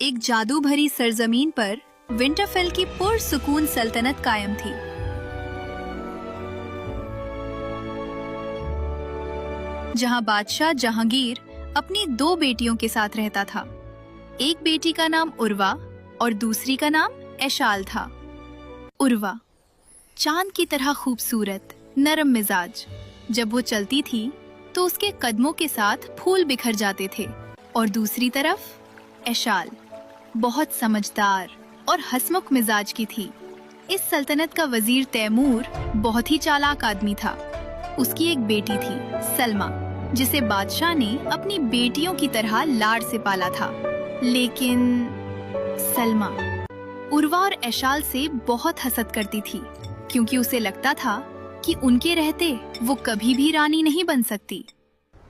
एक जादू भरी सरजमीन पर विंटरफेल की पुरसुकून सल्तनत कायम थी। जहां बादशाह जहांगीर अपनी 2 बेटियों के साथ रहता था। एक बेटी का नाम उर्वा और दूसरी का नाम ऐशाल था। उर्वा चांद की तरह खूबसूरत, नरम मिजाज। जब वो चलती थी तो उसके कदमों के साथ फूल बिखर जाते थे। और दूसरी तरफ ऐशाल बहुत समझदार और हंसमुख मिजाज की थी। इस सल्तनत का वजीर तैमूर बहुत ही चालाक आदमी था। उसकी एक बेटी थी सलमा, जिसे बादशाह ने अपनी बेटियों की तरह लाड से पाला था। लेकिन सलमा उर्वा और ऐशाल से बहुत हसद करती थी, क्योंकि उसे लगता था कि उनके रहते वो कभी भी रानी नहीं बन सकती।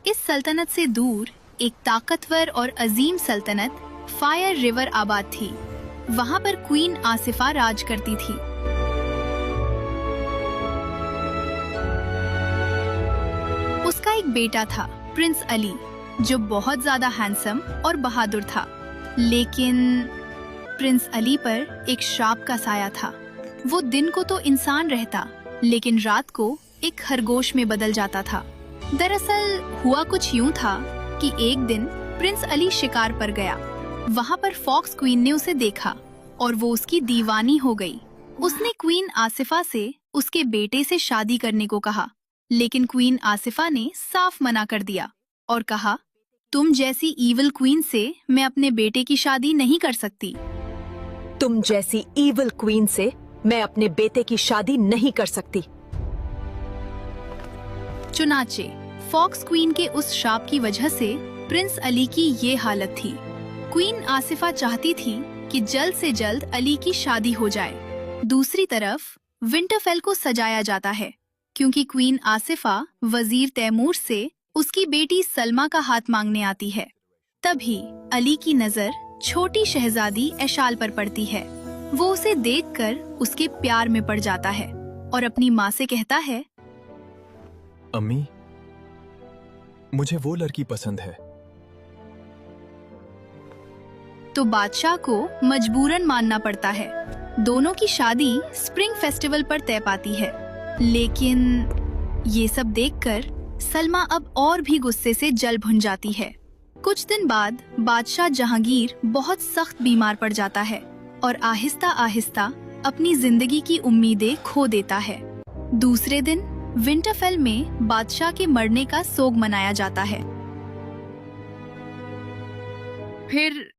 इस सल्तनत से दूर एक ताकतवर और अजीम सल्तनत फायर रिवर आबाद थी। वहाँ पर क्वीन आसिफा राज करती थी। उसका एक बेटा था प्रिंस अली, जो बहुत ज्यादा हैंडसम और बहादुर था। लेकिन प्रिंस अली पर एक श्राप का साया था। वो दिन को तो इंसान रहता, लेकिन रात को एक खरगोश में बदल जाता था। दरअसल हुआ कुछ यूं था कि एक दिन प्रिंस अली शिकार पर गया। वहाँ पर फॉक्स क्वीन ने उसे देखा और वो उसकी दीवानी हो गई। उसने क्वीन आसिफा से उसके बेटे से शादी करने को कहा, लेकिन क्वीन आसिफा ने साफ मना कर दिया और कहा, तुम जैसी ईविल क्वीन से मैं अपने बेटे की शादी नहीं कर सकती। तुम जैसी ईविल क्वीन से मैं अपने बेटे की शादी नहीं कर सकती। चुनाचे फॉक्स क्वीन के उस शाप की वजह से प्रिंस अली की ये हालत थी। क्वीन आसिफा चाहती थी कि जल्द से जल्द अली की शादी हो जाए। दूसरी तरफ विंटरफेल को सजाया जाता है, क्योंकि क्वीन आसिफा वजीर तैमूर से उसकी बेटी सलमा का हाथ मांगने आती है। तभी अली की नजर छोटी शहजादी ऐशाल पर पड़ती है। वो उसे देखकर उसके प्यार में पड़ जाता है और अपनी माँ से कहता है, अम्मी, मुझे वो लड़की पसंद है। तो बादशाह को मजबूरन मानना पड़ता है। दोनों की शादी स्प्रिंग फेस्टिवल पर तय पाती है। लेकिन ये सब देखकर सलमा अब और भी गुस्से से जल भुन जाती है। कुछ दिन बाद बादशाह जहांगीर बहुत सख्त बीमार पड़ जाता है और आहिस्ता आहिस्ता अपनी जिंदगी की उम्मीदें खो देता है। दूसरे दिन विंटरफेल में बादशाह के मरने का सोग मनाया जाता है। फिर